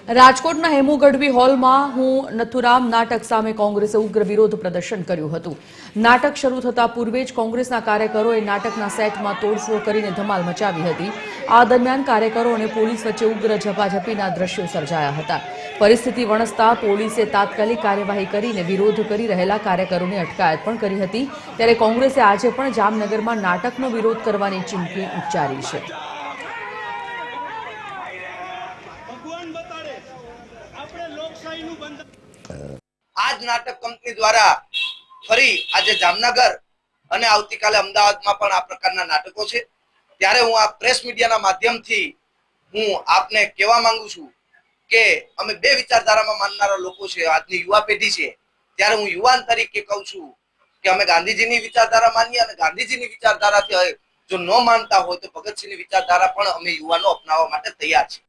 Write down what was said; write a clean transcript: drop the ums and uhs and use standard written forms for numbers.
રાજકોટના હેમુ ગઢવી હોલમાં હું નથુરામ નાટક સામે કોંગ્રેસે ઉગ્ર વિરોધ પ્રદર્શન કર્યું હતું। નાટક શરૂ થતા પૂર્વે જ કોંગ્રેસના કાર્યકરોએ નાટકના સેટમાં તોડફોડ કરીને ધમાલ મચાવી હતી। આ દરમિયાન કાર્યકરો અને પોલીસ વચ્ચે ઉગ્ર ઝપાઝપીના દ્રશ્યો સર્જાયા હતા। પરિસ્થિતિ વણસતા પોલીસે તાત્કાલિક કાર્યવાહી કરીને વિરોધ કરી રહેલા કાર્યકરોની અટકાયત પણ કરી હતી। ત્યારે કોંગ્રેસે આજે પણ જામનગરમાં નાટકનો વિરોધ કરવાની ચીમકી ઉચ્ચારી છે। आज नाटक कंपनी द्वारा फरी आज जामनगर અને આવતીકાલે અમદાવાદમાં પણ આ પ્રકારના નાટકો છે। ત્યારે હું આ પ્રેસ મીડિયાના માધ્યમથી હું આપને કહેવા માંગુ છું કે અમે બે વિચારધારામાં માનનારા લોકો છે, આજની યુવા પેઢી છે। ત્યારે હું યુવાન તરીકે કહું છું કે અમે ગાંધીજીની વિચારધારા માનીએ અને ગાંધીજીની વિચારધારાથી જો ન માનતા હોય તો ભગતસિંહની વિચારધારા પણ અમે યુવાનો અપનાવવા માટે તૈયાર છીએ।